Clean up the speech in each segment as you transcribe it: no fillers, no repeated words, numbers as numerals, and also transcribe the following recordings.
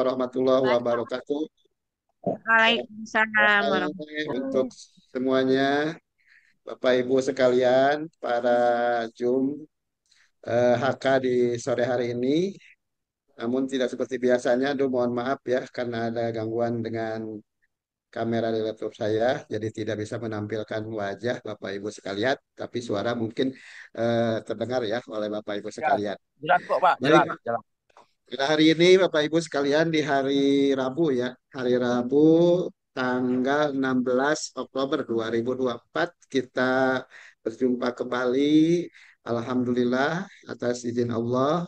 warahmatullahi wabarakatuh. Waalaikumsalam Hai untuk warahmatullahi. semuanya, Bapak Ibu sekalian, para Jum HK di sore hari ini. Namun tidak seperti biasanya, aduh mohon maaf ya karena ada gangguan dengan kamera di laptop saya, jadi tidak bisa menampilkan wajah Bapak Ibu sekalian, tapi suara mungkin terdengar ya oleh Bapak Ibu Ya, sekalian. jelas kok Pak, Baik, jelas, jelas. pada hari ini Bapak Ibu sekalian di hari Rabu ya, hari Rabu tanggal 16 Oktober 2024 kita berjumpa kembali. Alhamdulillah atas izin Allah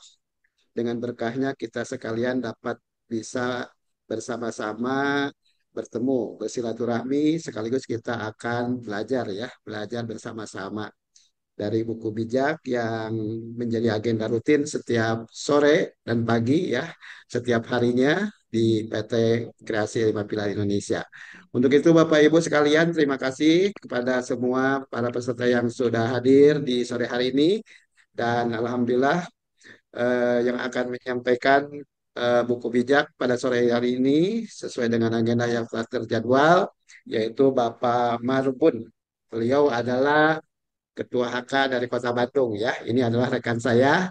dengan berkahnya kita sekalian dapat bisa bersama-sama bertemu, bersilaturahmi sekaligus kita akan belajar ya, belajar bersama-sama dari buku bijak yang menjadi agenda rutin setiap sore dan pagi ya, setiap harinya di PT Kreasi Lima Pilar Indonesia. Untuk itu Bapak Ibu sekalian, terima kasih kepada semua para peserta yang sudah hadir di sore hari ini dan alhamdulillah yang akan menyampaikan buku bijak pada sore hari ini sesuai dengan agenda yang telah terjadwal yaitu Bapak Marbun. Beliau adalah Ketua HK dari Kota Bandung ya. Ini adalah rekan saya.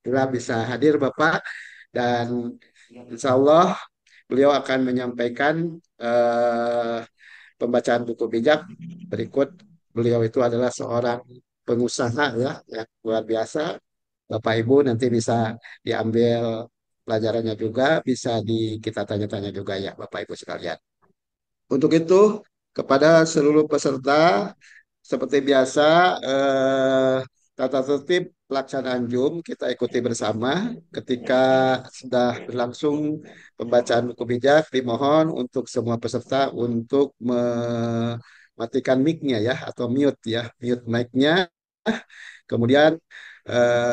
Bila bisa hadir Bapak dan insya Allah beliau akan menyampaikan eh, pembacaan buku bijak berikut. Beliau itu adalah seorang pengusaha ya, yang luar biasa. Bapak Ibu nanti bisa diambil pelajarannya juga, bisa kita tanya-tanya juga ya Bapak Ibu sekalian. Untuk itu, kepada seluruh peserta, seperti biasa, eh, tata tertib pelaksanaan Zoom kita ikuti bersama. Ketika sudah berlangsung pembacaan buku bijak, dimohon untuk semua peserta untuk mematikan mic-nya ya, atau mute ya, mute mic-nya. Kemudian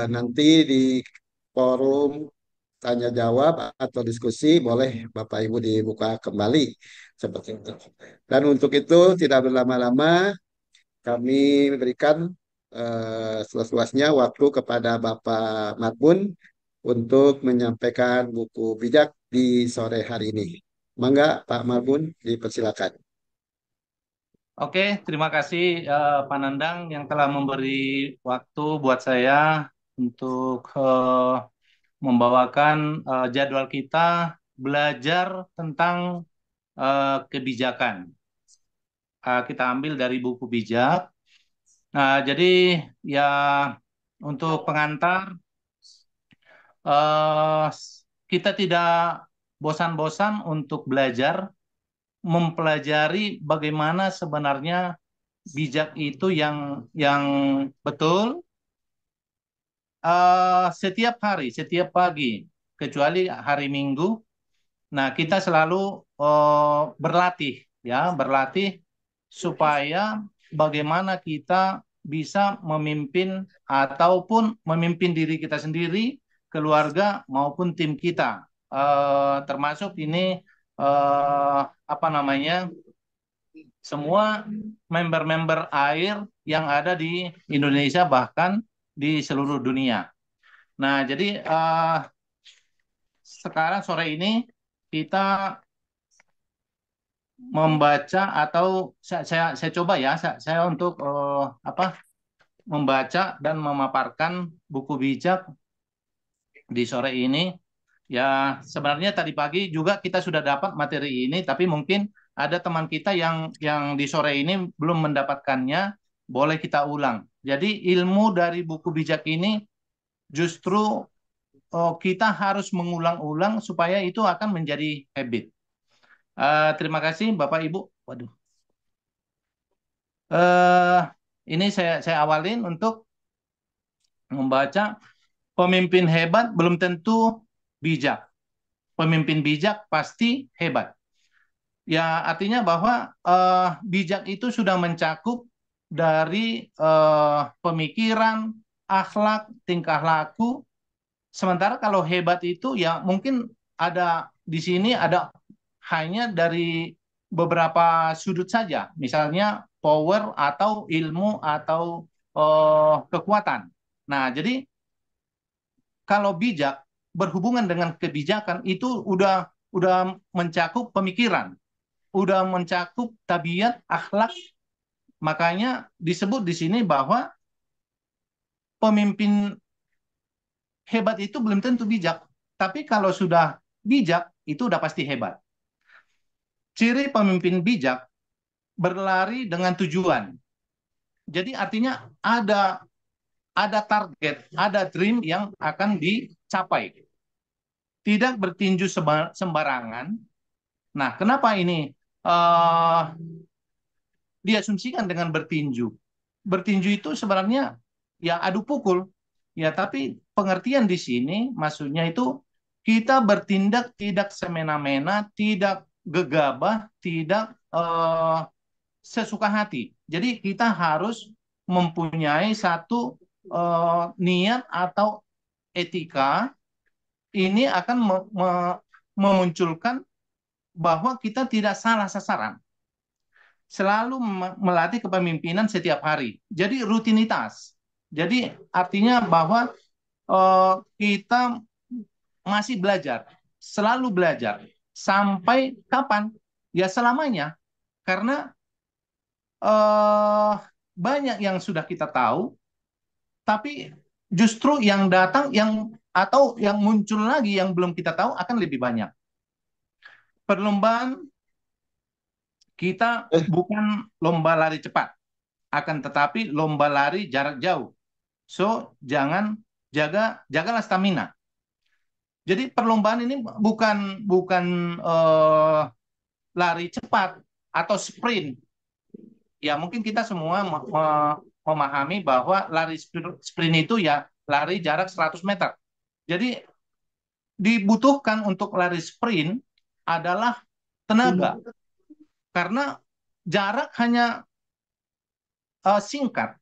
nanti di forum tanya jawab atau diskusi boleh Bapak Ibu dibuka kembali seperti itu. Dan untuk itu tidak berlama-lama kami memberikan seluas-luasnya waktu kepada Bapak Matbun untuk menyampaikan buku bijak di sore hari ini. Mangga Pak Marbun dipersilakan. Oke, terima kasih Pak Nandang yang telah memberi waktu buat saya untuk membawakan jadwal kita belajar tentang kebijakan. Kita ambil dari buku bijak. Nah, jadi ya untuk pengantar, eh, kita tidak bosan-bosan untuk belajar mempelajari bagaimana sebenarnya bijak itu yang betul setiap hari, setiap pagi, kecuali hari Minggu. Nah, kita selalu berlatih, ya, berlatih supaya bagaimana kita bisa memimpin ataupun memimpin diri kita sendiri, keluarga maupun tim kita. Termasuk ini apa namanya? Semua member-member AIR yang ada di Indonesia bahkan di seluruh dunia. Nah, jadi sekarang sore ini kita membaca atau saya coba ya saya untuk apa membaca dan memaparkan buku bijak di sore ini. Ya, sebenarnya tadi pagi juga kita sudah dapat materi ini, tapi mungkin ada teman kita yang di sore ini belum mendapatkannya, boleh kita ulang. Jadi ilmu dari buku bijak ini justru kita harus mengulang-ulang supaya itu akan menjadi habit. Terima kasih Bapak Ibu. Waduh. eh ini saya awalin untuk membaca pemimpin hebat belum tentu bijak. Pemimpin bijak pasti hebat. Ya, artinya bahwa bijak itu sudah mencakup dari pemikiran, akhlak, tingkah laku. Sementara kalau hebat itu ya mungkin ada di sini ada hanya dari beberapa sudut saja. Misalnya power atau ilmu atau kekuatan. Nah, jadi kalau bijak berhubungan dengan kebijakan itu udah udah mencakup pemikiran, udah mencakup tabiat, akhlak. Makanya disebut di sini bahwa pemimpin hebat itu belum tentu bijak. Tapi kalau sudah bijak, itu udah pasti hebat. Ciri pemimpin bijak berlari dengan tujuan. Jadi artinya ada target, ada dream yang akan dicapai. Tidak bertinju sembarangan. Nah, kenapa ini diasumsikan dengan bertinju? Bertinju itu sebenarnya ya adu pukul. Ya, tapi pengertian di sini maksudnya itu kita bertindak tidak semena-mena, tidak gegabah, tidak sesuka hati. Jadi kita harus mempunyai satu niat atau etika ini akan memunculkan bahwa kita tidak salah sasaran. Selalu melatih kepemimpinan setiap hari. Jadi rutinitas. Jadi artinya bahwa kita masih belajar, selalu belajar. Sampai kapan? Ya selamanya. Karena banyak yang sudah kita tahu, tapi justru yang datang atau yang muncul lagi yang belum kita tahu akan lebih banyak. Perlombaan kita Eh, bukan lomba lari cepat, akan tetapi lomba lari jarak jauh. So, jagalah stamina. Jadi perlombaan ini bukan lari cepat atau sprint. Ya, mungkin kita semua memahami bahwa lari sprint itu ya lari jarak 100 meter. Jadi dibutuhkan untuk lari sprint adalah tenaga karena jarak hanya singkat.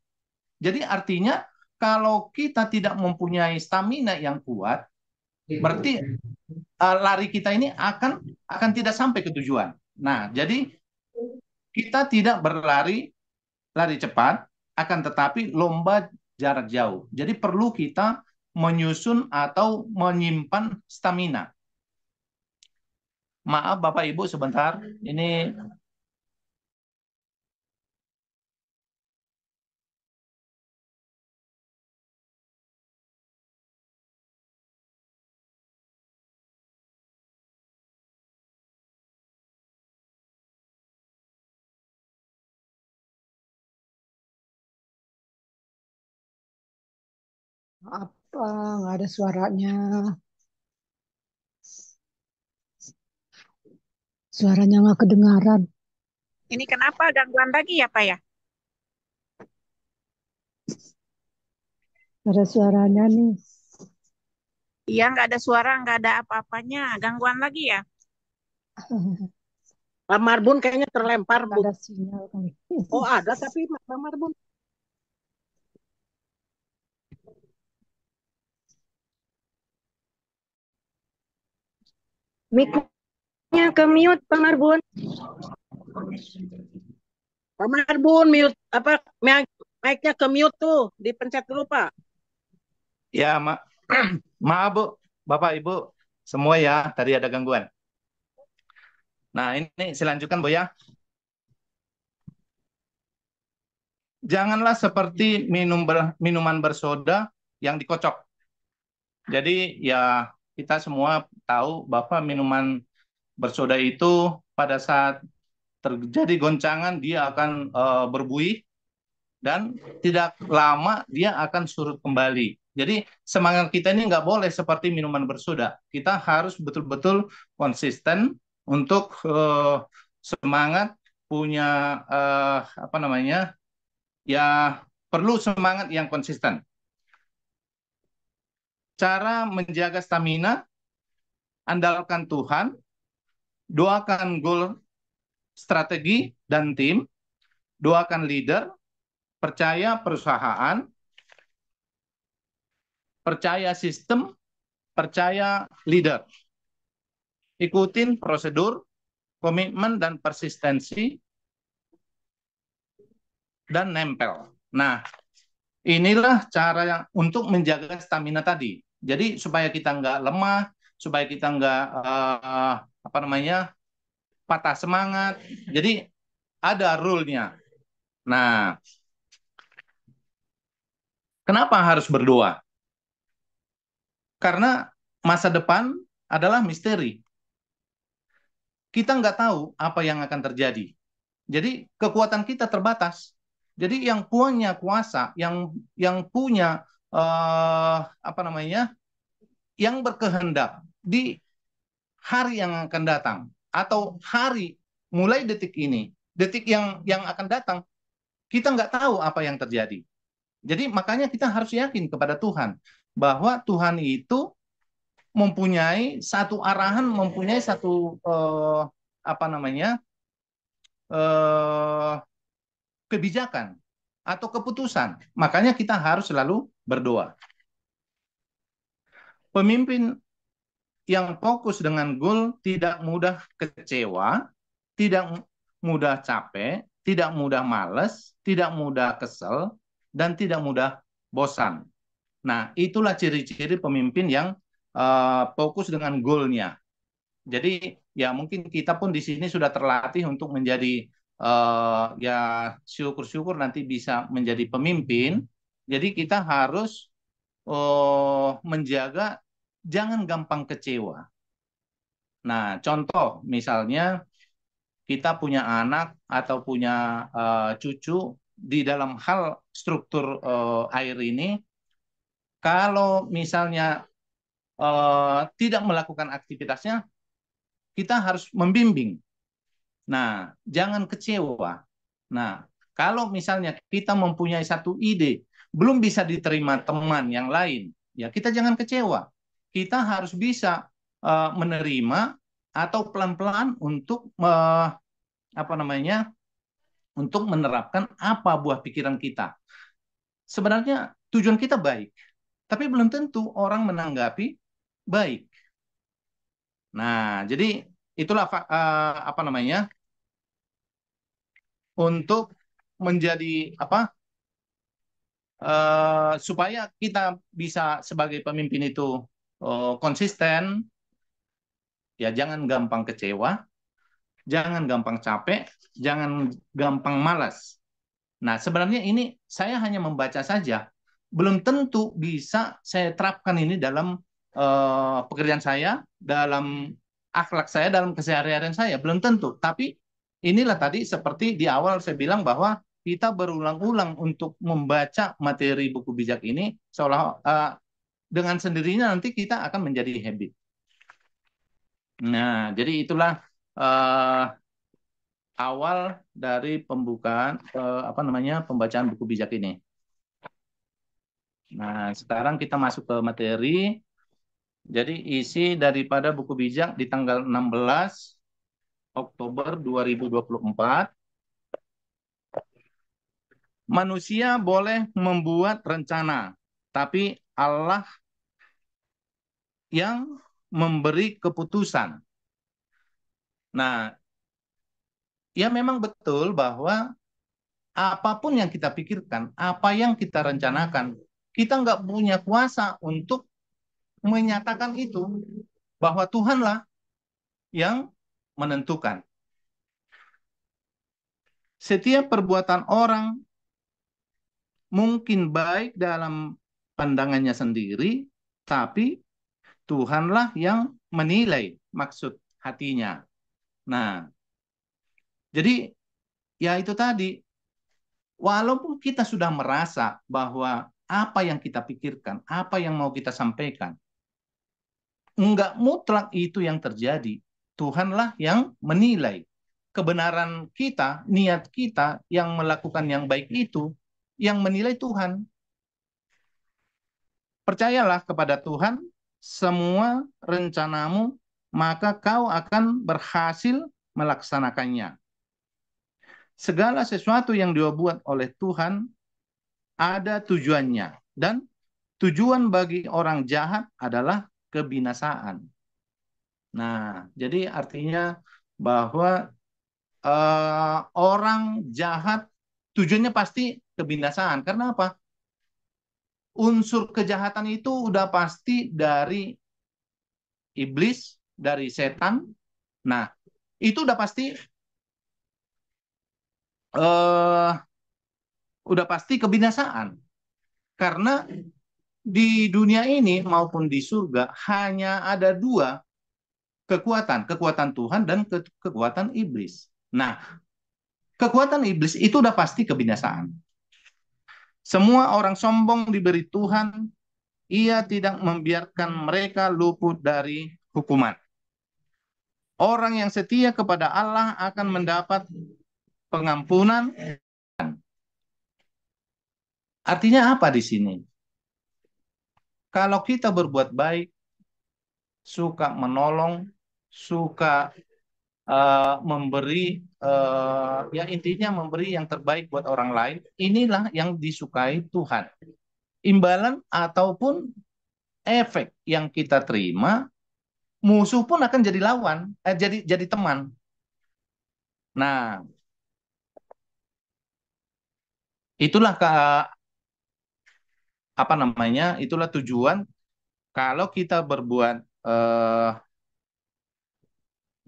Jadi artinya kalau kita tidak mempunyai stamina yang kuat, berarti lari kita ini akan tidak sampai ke tujuan. Nah, jadi kita tidak lari cepat, akan tetapi lomba jarak jauh. Jadi perlu kita menyusun atau menyimpan stamina. Maaf Bapak Ibu sebentar, ini Apa nggak ada suaranya? Suaranya nggak kedengaran. Ini kenapa gangguan lagi ya, Pak ya? Ada suaranya nih. Iya, nggak ada suara, nggak ada apa-apanya. Gangguan lagi ya? Pak Marbun kayaknya terlempar, Bu. Ada sinyal kali. Oh, ada tapi Pak Marbun. Mic-nya ke mute, Pak Marbun. Pak Marbun mute apa mic-nya ke mute tuh, dipencet dulu, Pak. ya maaf Bu, Bapak Ibu semua ya, tadi ada gangguan. Nah, ini selanjutkan Bu ya. Janganlah seperti minuman bersoda yang dikocok. Jadi ya kita semua tahu bahwa minuman bersoda itu pada saat terjadi goncangan dia akan berbuih dan tidak lama dia akan surut kembali. Jadi semangat kita ini nggak boleh seperti minuman bersoda. Kita harus betul-betul konsisten untuk semangat punya apa namanya ya perlu semangat yang konsisten. Cara menjaga stamina, andalkan Tuhan, doakan goal strategi dan tim, doakan leader, percaya perusahaan, percaya sistem, percaya leader. Ikutin prosedur, komitmen dan persistensi, dan nempel. Nah, inilah cara yang untuk menjaga stamina tadi. Jadi supaya kita nggak lemah, supaya kita nggak apa namanya, patah semangat. Jadi ada rule-nya. Nah, kenapa harus berdoa? Karena masa depan adalah misteri. Kita nggak tahu apa yang akan terjadi. Jadi kekuatan kita terbatas. Jadi yang punya kuasa, yang punya apa namanya, yang berkehendak di hari yang akan datang atau hari mulai detik ini, detik yang akan datang, kita nggak tahu apa yang terjadi. Jadi makanya kita harus yakin kepada Tuhan bahwa Tuhan itu mempunyai satu arahan, mempunyai satu apa namanya, eh, kebijakan atau keputusan. Makanya kita harus selalu berdoa. Pemimpin yang fokus dengan goal tidak mudah kecewa, tidak mudah capek, tidak mudah males, tidak mudah kesel, dan tidak mudah bosan. Nah, itulah ciri-ciri pemimpin yang fokus dengan goal-nya. Jadi ya mungkin kita pun di sini sudah terlatih untuk menjadi ya syukur-syukur nanti bisa menjadi pemimpin. Jadi kita harus menjaga jangan gampang kecewa. Nah, contoh misalnya kita punya anak atau punya cucu di dalam hal struktur air ini, kalau misalnya tidak melakukan aktivitasnya, kita harus membimbing. Nah, jangan kecewa. Nah, kalau misalnya kita mempunyai satu ide, belum bisa diterima teman yang lain, ya kita jangan kecewa. Kita harus bisa menerima atau pelan-pelan untuk apa namanya, untuk menerapkan apa buah pikiran kita. Sebenarnya tujuan kita baik, tapi belum tentu orang menanggapi baik. Nah, jadi itulah apa namanya, untuk menjadi apa, supaya kita bisa sebagai pemimpin itu konsisten, ya jangan gampang kecewa, jangan gampang capek, jangan gampang malas. Nah, sebenarnya ini saya hanya membaca saja, belum tentu bisa saya terapkan ini dalam pekerjaan saya, dalam akhlak saya, dalam keseharian saya, belum tentu. Tapi inilah tadi seperti di awal saya bilang bahwa kita berulang-ulang untuk membaca materi buku bijak ini, seolah dengan sendirinya nanti kita akan menjadi habit. Nah, jadi itulah awal dari pembukaan apa namanya, pembacaan buku bijak ini. Nah, sekarang kita masuk ke materi. Jadi isi daripada buku bijak di tanggal 16 Oktober 2024. Manusia boleh membuat rencana, tapi Allah yang memberi keputusan. Nah, ya memang betul bahwa apapun yang kita pikirkan, apa yang kita rencanakan, kita nggak punya kuasa untuk menyatakan itu, bahwa Tuhanlah yang menentukan. Setiap perbuatan orang mungkin baik dalam pandangannya sendiri, tapi Tuhanlah yang menilai maksud hatinya. Nah, jadi ya itu tadi, walaupun kita sudah merasa bahwa apa yang kita pikirkan, apa yang mau kita sampaikan, enggak mutlak itu yang terjadi. Tuhanlah yang menilai kebenaran kita, niat kita yang melakukan yang baik itu, yang menilai Tuhan. Percayalah kepada Tuhan semua rencanamu, maka kau akan berhasil melaksanakannya. Segala sesuatu yang dibuat oleh Tuhan ada tujuannya, dan tujuan bagi orang jahat adalah kebinasaan. Nah, jadi artinya bahwa orang jahat tujuannya pasti kebinasaan. Karena apa? Unsur kejahatan itu udah pasti dari iblis, dari setan, Nah, itu eh, udah pasti kebinasaan. Karena di dunia ini maupun di surga hanya ada dua kekuatan, kekuatan Tuhan dan kekuatan iblis. Nah, kekuatan iblis itu udah pasti kebinasaan. Semua orang sombong diberi Tuhan, ia tidak membiarkan mereka luput dari hukuman. Orang yang setia kepada Allah akan mendapat pengampunan. Artinya apa di sini? Kalau kita berbuat baik, suka menolong, suka memberi, ya intinya memberi yang terbaik buat orang lain, inilah yang disukai Tuhan. Imbalan ataupun efek yang kita terima, musuh pun akan jadi lawan, jadi teman. Nah, itulah apa namanya? Itulah tujuan kalau kita berbuat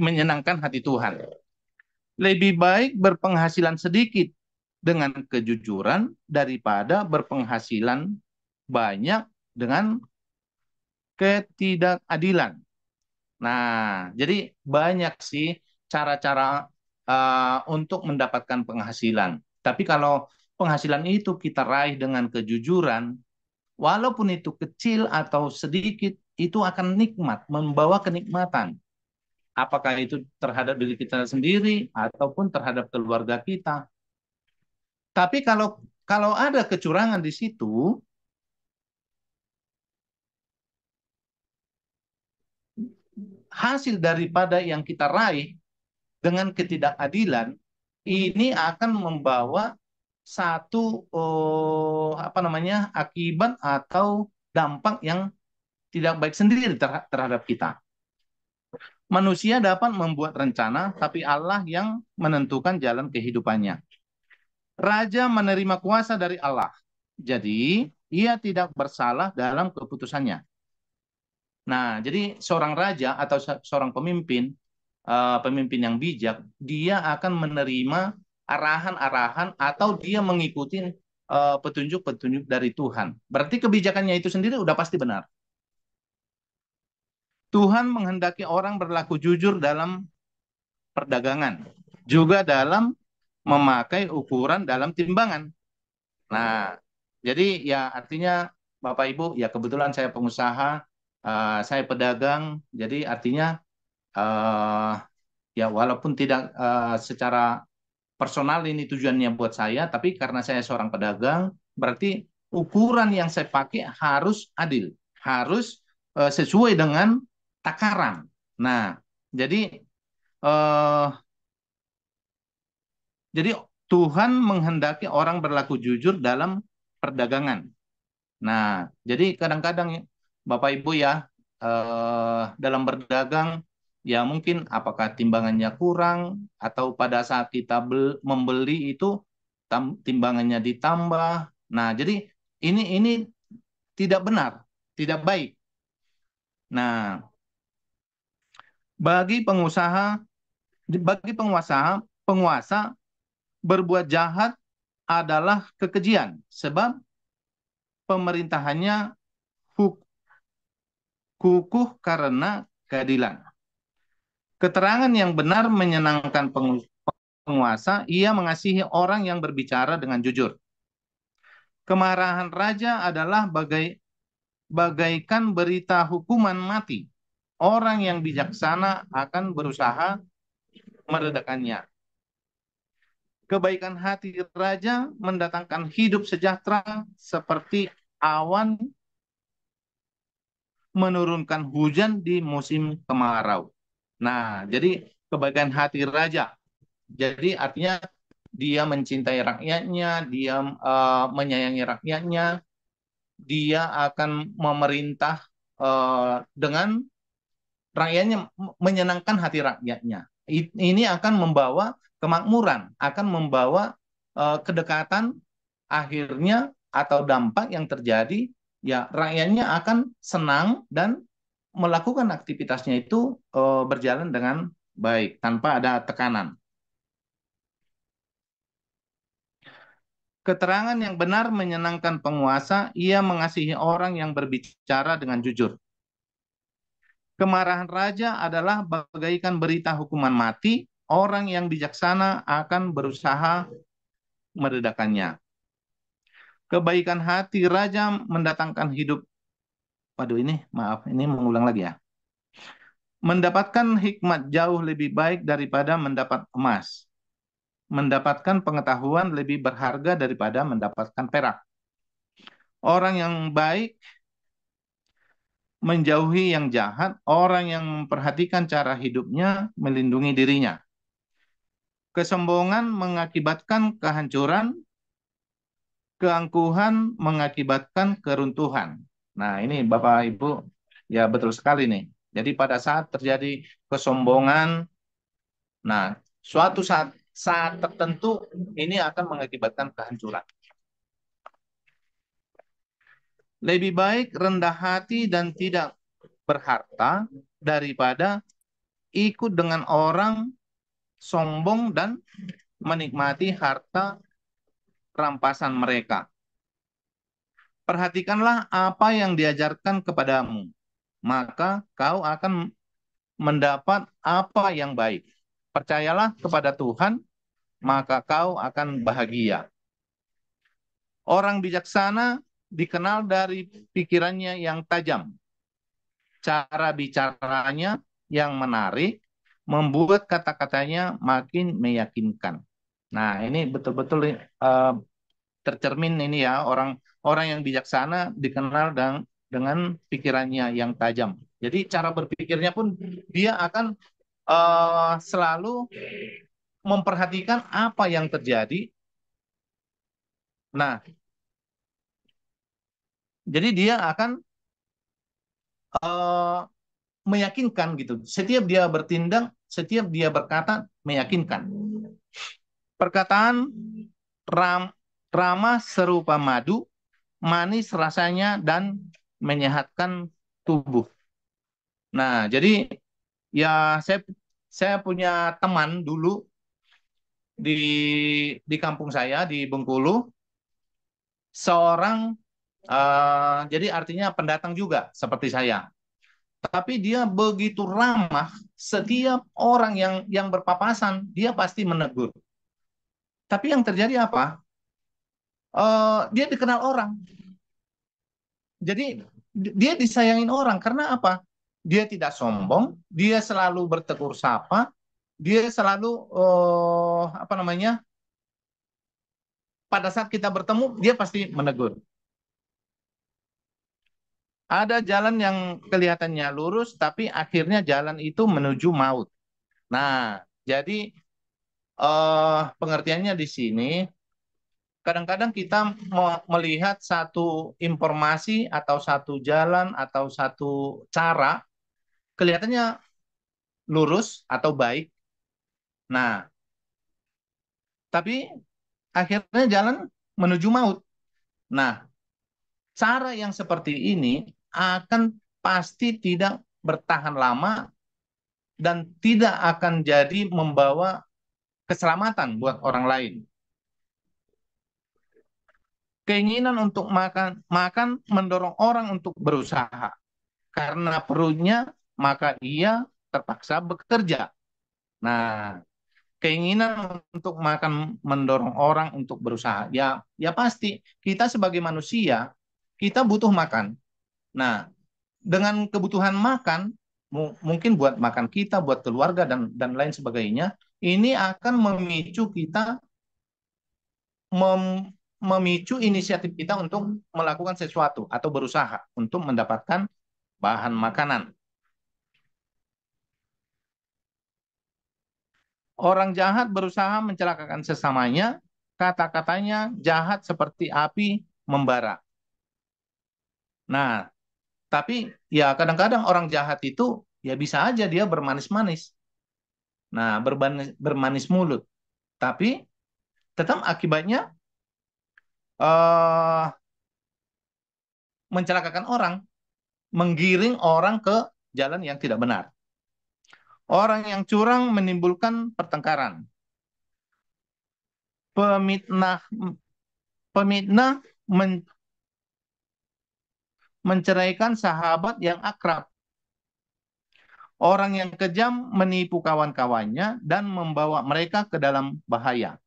menyenangkan hati Tuhan. Lebih baik berpenghasilan sedikit dengan kejujuran daripada berpenghasilan banyak dengan ketidakadilan. Nah, jadi banyak sih cara-cara untuk mendapatkan penghasilan. Tapi kalau penghasilan itu kita raih dengan kejujuran, walaupun itu kecil atau sedikit, itu akan nikmat, membawa kenikmatan. Apakah itu terhadap diri kita sendiri ataupun terhadap keluarga kita. Tapi kalau ada kecurangan di situ, hasil daripada yang kita raih dengan ketidakadilan ini akan membawa satu apa namanya akibat atau dampak yang tidak baik sendiri terhadap kita. Manusia dapat membuat rencana, tapi Allah yang menentukan jalan kehidupannya. Raja menerima kuasa dari Allah, jadi ia tidak bersalah dalam keputusannya. Nah, jadi seorang raja atau seorang pemimpin, pemimpin yang bijak, dia akan menerima arahan-arahan atau dia mengikuti petunjuk-petunjuk dari Tuhan. Berarti kebijakannya itu sendiri udah pasti benar. Tuhan menghendaki orang berlaku jujur dalam perdagangan, juga dalam memakai ukuran dalam timbangan. Nah, jadi ya artinya Bapak Ibu, ya kebetulan saya pengusaha, saya pedagang, jadi artinya ya walaupun tidak secara personal ini tujuannya buat saya, tapi karena saya seorang pedagang, berarti ukuran yang saya pakai harus adil, harus sesuai dengan takaran. Nah, jadi eh, jadi Tuhan menghendaki orang berlaku jujur dalam perdagangan. Nah, jadi kadang-kadang Bapak Ibu ya dalam berdagang ya mungkin apakah timbangannya kurang atau pada saat kita membeli itu timbangannya ditambah. Nah, jadi ini tidak benar, tidak baik. Nah, bagi penguasa berbuat jahat adalah kekejian sebab pemerintahannya kukuh karena keadilan. Keterangan yang benar menyenangkan penguasa, ia mengasihi orang yang berbicara dengan jujur. Kemarahan raja adalah bagaikan berita hukuman mati. Orang yang bijaksana akan berusaha meredakannya. Kebaikan hati raja mendatangkan hidup sejahtera seperti awan menurunkan hujan di musim kemarau. Nah, jadi kebaikan hati raja. Jadi artinya dia mencintai rakyatnya, dia menyayangi rakyatnya, dia akan memerintah dengan rakyatnya, menyenangkan hati rakyatnya. Ini akan membawa kemakmuran, akan membawa kedekatan, akhirnya atau dampak yang terjadi, ya rakyatnya akan senang dan melakukan aktivitasnya itu berjalan dengan baik, tanpa ada tekanan. Keterangan yang benar menyenangkan penguasa, ia mengasihi orang yang berbicara dengan jujur. Kemarahan raja adalah bagaikan berita hukuman mati, orang yang bijaksana akan berusaha meredakannya. Kebaikan hati raja mendatangkan hidup. Waduh, ini maaf, ini mengulang lagi ya. Mendapatkan hikmat jauh lebih baik daripada mendapat emas. Mendapatkan pengetahuan lebih berharga daripada mendapatkan perak. Orang yang baik menjauhi yang jahat, orang yang memperhatikan cara hidupnya melindungi dirinya. Kesombongan mengakibatkan kehancuran, keangkuhan mengakibatkan keruntuhan. Nah, ini Bapak Ibu, ya betul sekali nih. Jadi pada saat terjadi kesombongan, nah suatu saat tertentu ini akan mengakibatkan kehancuran. Lebih baik rendah hati dan tidak berharta daripada ikut dengan orang sombong dan menikmati harta rampasan mereka. Perhatikanlah apa yang diajarkan kepadamu, maka kau akan mendapat apa yang baik. Percayalah kepada Tuhan, maka kau akan bahagia. Orang bijaksana dikenal dari pikirannya yang tajam. Cara bicaranya yang menarik, membuat kata-katanya makin meyakinkan. Nah, ini betul-betul tercermin ini ya, orang yang bijaksana dikenal dengan pikirannya yang tajam. Jadi cara berpikirnya pun dia akan selalu memperhatikan apa yang terjadi. Nah, jadi dia akan meyakinkan gitu. Setiap dia bertindak, setiap dia berkata meyakinkan. Perkataan ramah serupa madu, manis rasanya dan menyehatkan tubuh. Nah, jadi ya saya punya teman dulu di kampung saya di Bengkulu, seorang jadi artinya pendatang juga seperti saya. Tapi dia begitu ramah, setiap orang yang berpapasan dia pasti menegur. Tapi yang terjadi apa? Dia dikenal orang. Jadi dia disayangin orang karena apa? Dia tidak sombong, dia selalu bertegur sapa, dia selalu apa namanya? Pada saat kita bertemu dia pasti menegur. Ada jalan yang kelihatannya lurus, tapi akhirnya jalan itu menuju maut. Nah, jadi pengertiannya di sini, kadang-kadang kita melihat satu informasi atau satu jalan atau satu cara, kelihatannya lurus atau baik. Nah, tapi akhirnya jalan menuju maut. Nah, cara yang seperti ini akan pasti tidak bertahan lama dan tidak akan jadi membawa keselamatan buat orang lain. Keinginan untuk makan mendorong orang untuk berusaha. Karena perutnya, maka ia terpaksa bekerja. Nah, keinginan untuk makan mendorong orang untuk berusaha. Ya pasti kita sebagai manusia, kita butuh makan. Nah, dengan kebutuhan makan, mungkin buat makan kita, buat keluarga dan lain sebagainya, ini akan memicu kita memicu inisiatif kita untuk melakukan sesuatu atau berusaha untuk mendapatkan bahan makanan. Orang jahat berusaha mencelakakan sesamanya, kata-katanya jahat seperti api membara. Nah, tapi ya kadang-kadang orang jahat itu ya bisa aja dia bermanis-manis. Nah, bermanis mulut. Tapi tetap akibatnya mencelakakan orang, menggiring orang ke jalan yang tidak benar. Orang yang curang menimbulkan pertengkaran. Pemitnah pemitnah menceraikan sahabat yang akrab. Orang yang kejam menipu kawan-kawannya dan membawa mereka ke dalam bahaya.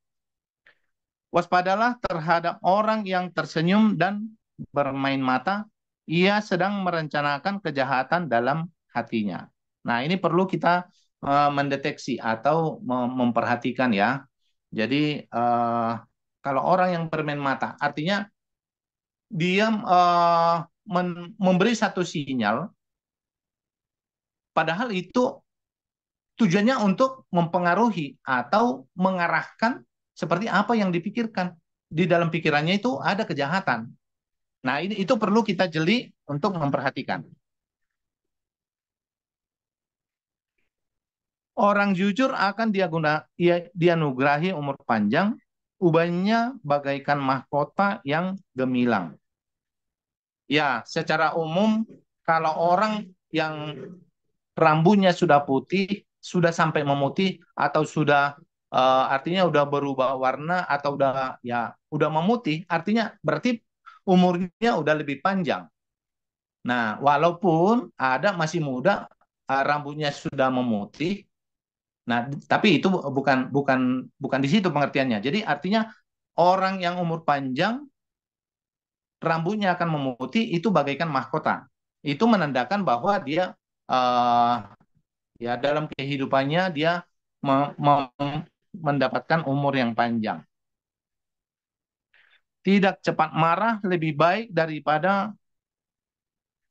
Waspadalah terhadap orang yang tersenyum dan bermain mata. Ia sedang merencanakan kejahatan dalam hatinya. Nah, ini perlu kita mendeteksi atau memperhatikan ya. Jadi, kalau orang yang bermain mata, artinya dia memberi satu sinyal, padahal itu tujuannya untuk mempengaruhi atau mengarahkan seperti apa yang dipikirkan. Di dalam pikirannya itu ada kejahatan. Nah, itu perlu kita jeli untuk memperhatikan. Orang jujur akan dianugerahi umur panjang, ubahnya bagaikan mahkota yang gemilang. Ya, secara umum kalau orang yang rambutnya sudah putih, sudah sampai memutih atau sudah artinya udah berubah warna atau udah memutih, artinya berarti umurnya udah lebih panjang. Nah, walaupun ada masih muda, rambutnya sudah memutih. Nah, tapi itu bukan bukan bukan di situ pengertiannya. Jadi artinya orang yang umur panjang rambutnya akan memutih itu bagaikan mahkota. Itu menandakan bahwa dia eh, ya dalam kehidupannya dia mendapatkan umur yang panjang. Tidak cepat marah lebih baik daripada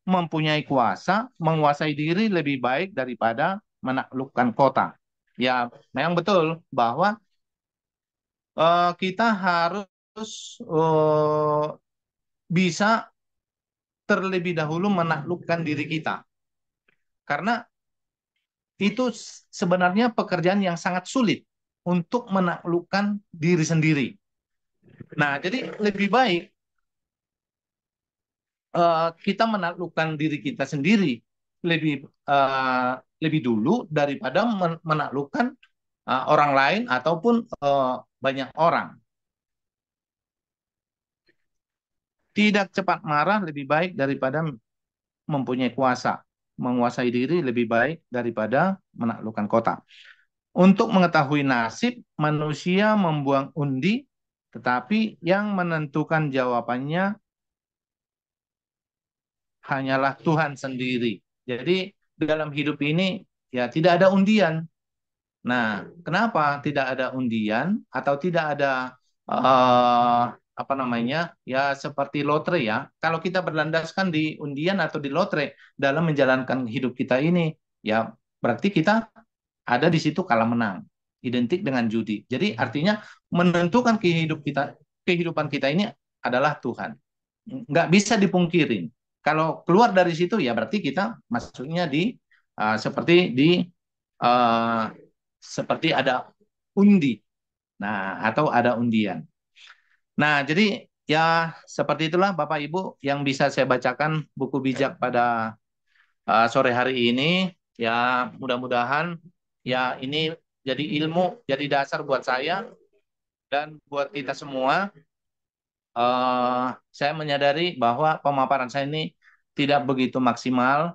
mempunyai kuasa, menguasai diri lebih baik daripada menaklukkan kota. Ya, memang betul bahwa kita harus bisa terlebih dahulu menaklukkan diri kita. Karena itu sebenarnya pekerjaan yang sangat sulit untuk menaklukkan diri sendiri. Nah, jadi lebih baik kita menaklukkan diri kita sendiri lebih dulu daripada menaklukkan orang lain ataupun banyak orang. Tidak cepat marah lebih baik daripada mempunyai kuasa. Menguasai diri lebih baik daripada menaklukkan kota. Untuk mengetahui nasib, manusia membuang undi, tetapi yang menentukan jawabannya hanyalah Tuhan sendiri. Jadi dalam hidup ini ya tidak ada undian. Nah, kenapa tidak ada undian atau tidak ada apa namanya ya seperti lotre ya? Kalau kita berlandaskan di undian atau di lotre dalam menjalankan hidup kita ini, ya berarti kita ada di situ kalah menang, identik dengan judi. Jadi artinya menentukan kehidupan kita ini adalah Tuhan. Nggak bisa dipungkirin. Kalau keluar dari situ ya berarti kita masuknya di uh, seperti ada undi. Nah, atau ada undian. Nah, jadi ya seperti itulah Bapak Ibu yang bisa saya bacakan buku bijak pada sore hari ini. Ya, mudah-mudahan ya ini jadi ilmu, jadi dasar buat saya dan buat kita semua. Saya menyadari bahwa pemaparan saya ini tidak begitu maksimal.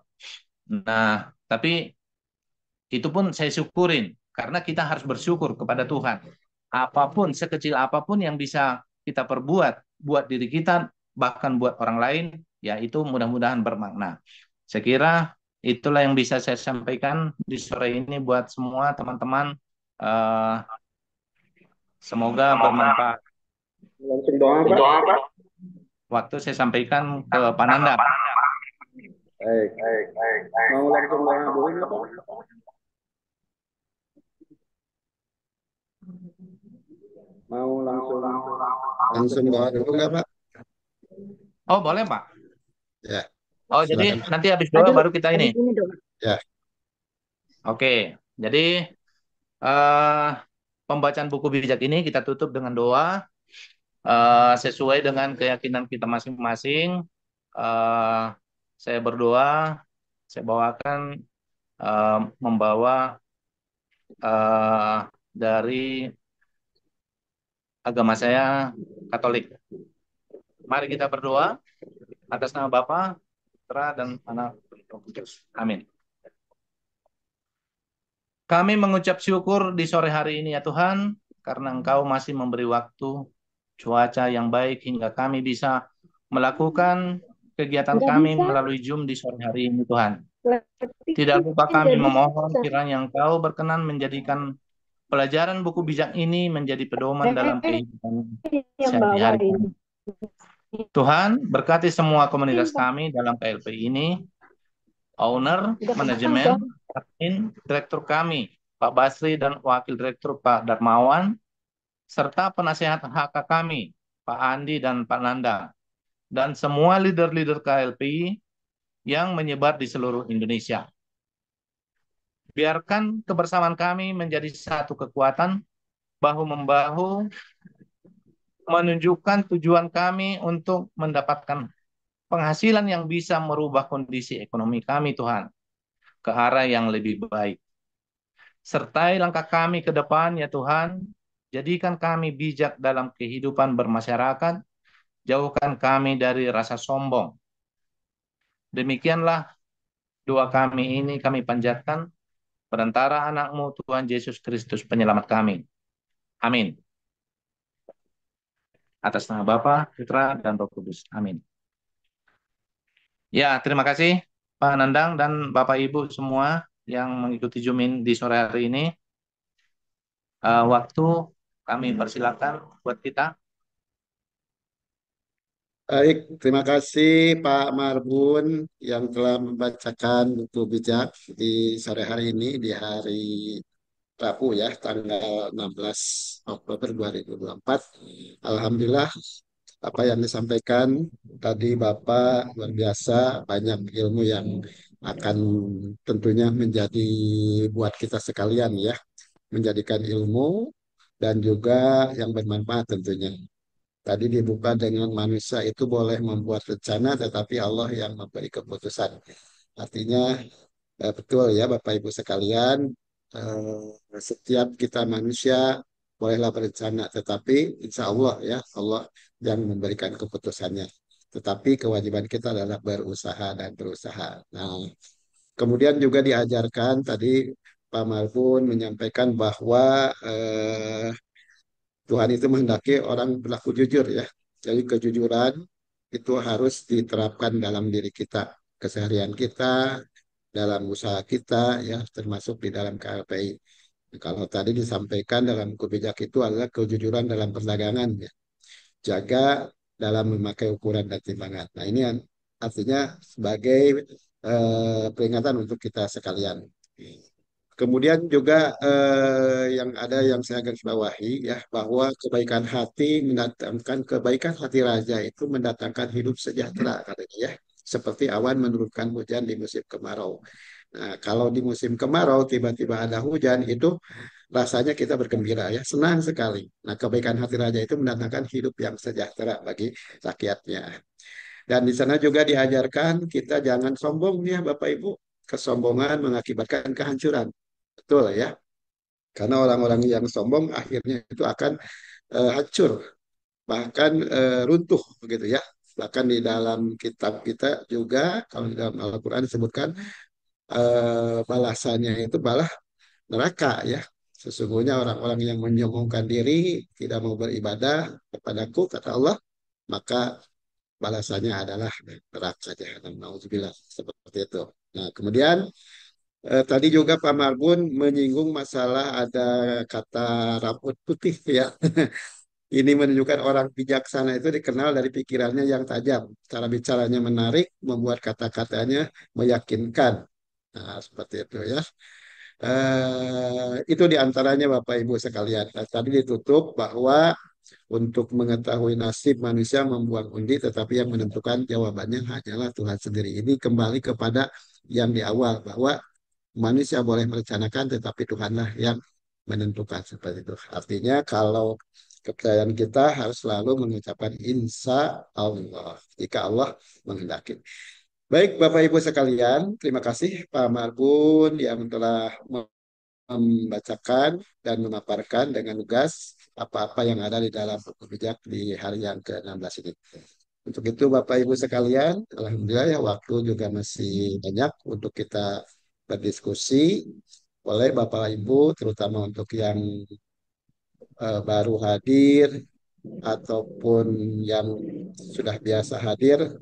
Nah, tapi itu pun saya syukurin karena kita harus bersyukur kepada Tuhan. Apapun, sekecil apapun yang bisa kita perbuat buat diri kita, bahkan buat orang lain, ya itu mudah-mudahan bermakna. Saya kira itulah yang bisa saya sampaikan di sore ini buat semua teman-teman. Eh, Semoga bermanfaat. Langsung doa, Pak. Waktu saya sampaikan ke Pananda. Baik. Mau langsung doa dulu nggak, Pak? Mau langsung doa dulu nggak, Pak? Oh, boleh, Pak. Ya, Oh, jadi silakan. nanti habis doa baru kita ini. Habis ini doa. Ya, Oke, jadi pembacaan buku bijak ini kita tutup dengan doa sesuai dengan keyakinan kita masing-masing. Saya berdoa, saya bawakan membawa eh, dari agama saya Katolik. Mari kita berdoa atas nama Bapa, Putra, dan Anak Roh Kudus. Amin. Kami mengucap syukur di sore hari ini ya Tuhan, karena Engkau masih memberi waktu, cuaca yang baik hingga kami bisa melakukan kegiatan Nggak kami bisa, melalui Zoom di sore hari ini Tuhan. Tidak lupa nggak kami bisa. memohon kiranya Engkau berkenan menjadikan pelajaran buku bijak ini menjadi pedoman dalam kehidupan Yang bawa sehari-hari kami. ini. Tuhan, berkati semua komunitas kami dalam KLP ini, owner, Udah manajemen, pasang, admin, direktur kami, Pak Basri dan Wakil Direktur Pak Darmawan, serta penasehat HK kami, Pak Andi dan Pak Nanda, dan semua leader-leader KLP yang menyebar di seluruh Indonesia. Biarkan kebersamaan kami menjadi satu kekuatan, bahu-membahu, menunjukkan tujuan kami untuk mendapatkan penghasilan yang bisa merubah kondisi ekonomi kami, Tuhan, ke arah yang lebih baik. Sertai langkah kami ke depan, ya Tuhan, jadikan kami bijak dalam kehidupan bermasyarakat, jauhkan kami dari rasa sombong. Demikianlah doa kami ini kami panjatkan perantara anak-Mu Tuhan Yesus Kristus penyelamat kami. Amin. Atas nama Bapa, Putra, dan Roh Kudus. Amin. Ya, terima kasih Pak Nandang dan Bapak Ibu semua yang mengikuti Zoom in di sore hari ini. Waktu kami persilakan buat kita. Baik, terima kasih Pak Marbun yang telah membacakan buku bijak di sore hari ini, di hari Rabu ya, tanggal 16 Oktober 2024. Alhamdulillah, apa yang disampaikan tadi Bapak luar biasa, banyak ilmu yang akan tentunya menjadi buat kita sekalian ya, menjadikan ilmu dan juga yang bermanfaat tentunya. Tadi dibuka dengan manusia itu boleh membuat rencana, tetapi Allah yang memberi keputusan. Artinya betul ya Bapak Ibu sekalian, setiap kita manusia bolehlah berencana, tetapi insya Allah ya Allah yang memberikan keputusannya. Tetapi kewajiban kita adalah berusaha dan berusaha. Nah, kemudian juga diajarkan tadi Pak Marbun menyampaikan bahwa Tuhan itu menghendaki orang berlaku jujur ya. Jadi kejujuran itu harus diterapkan dalam diri kita, keseharian kita, dalam usaha kita ya, termasuk di dalam KLPI. Kalau tadi disampaikan dalam kubijak itu adalah kejujuran dalam perdagangan ya. Jaga dalam memakai ukuran dan timbangan. Nah, ini artinya sebagai peringatan untuk kita sekalian. Kemudian juga yang ada yang saya garis bawahi ya bahwa kebaikan hati mendatangkan kebaikan hati raja itu mendatangkan hidup sejahtera katanya ya. Seperti awan menurunkan hujan di musim kemarau. Nah, kalau di musim kemarau tiba-tiba ada hujan itu rasanya kita bergembira ya, senang sekali. Nah, kebaikan hati raja itu mendatangkan hidup yang sejahtera bagi rakyatnya. Dan di sana juga diajarkan kita jangan sombong ya Bapak Ibu. Kesombongan mengakibatkan kehancuran. Betul ya. Karena orang-orang yang sombong akhirnya itu akan hancur, bahkan runtuh begitu ya. Bahkan di dalam kitab kita juga, kalau di dalam Al-Quran disebutkan balasannya itu balah neraka ya. Sesungguhnya orang-orang yang menyombongkan diri, tidak mau beribadah kepadaku, kata Allah, maka balasannya adalah neraka jahanam. Nauzubillah, seperti itu. Nah, kemudian tadi juga Pak Marbun menyinggung masalah ada kata rambut putih ya. Ini menunjukkan orang bijaksana itu dikenal dari pikirannya yang tajam. Cara bicaranya menarik, membuat kata-katanya meyakinkan. Nah, seperti itu ya. Itu diantaranya Bapak Ibu sekalian. Nah, tadi ditutup bahwa untuk mengetahui nasib manusia membuang undi, tetapi yang menentukan jawabannya hanyalah Tuhan sendiri. Ini kembali kepada yang di awal bahwa manusia boleh merencanakan, tetapi Tuhanlah yang menentukan seperti itu. Artinya kalau kepercayaan kita harus selalu mengucapkan insya Allah jika Allah menghendaki. Baik Bapak Ibu sekalian, terima kasih Pak Marbun yang telah membacakan dan memaparkan dengan lugas apa-apa yang ada di dalam buku bijak di hari yang ke-16 ini. Untuk itu Bapak Ibu sekalian, alhamdulillah ya waktu juga masih banyak untuk kita berdiskusi. Boleh Bapak Ibu, terutama untuk yang baru hadir ataupun yang sudah biasa hadir,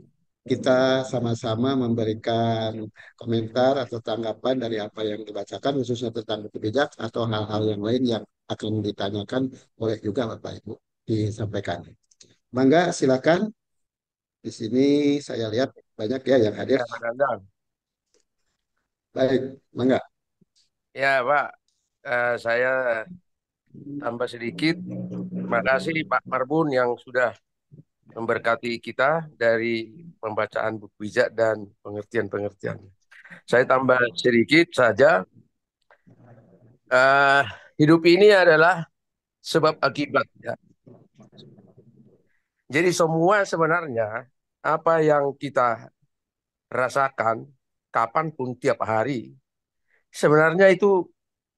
kita sama-sama memberikan komentar atau tanggapan dari apa yang dibacakan, khususnya tentang buku bijak atau hal-hal yang lain yang akan ditanyakan, boleh juga Bapak Ibu disampaikan. Mangga, silakan. Di sini saya lihat banyak ya yang hadir. Ya, Pak Dandang. Baik, mangga. Ya, Pak. Saya tambah sedikit. Terima kasih Pak Marbun yang sudah memberkati kita dari pembacaan buku bijak dan pengertian-pengertian. Saya tambah sedikit saja. Hidup ini adalah sebab akibat. Ya. Jadi semua sebenarnya apa yang kita rasakan kapanpun tiap hari, sebenarnya itu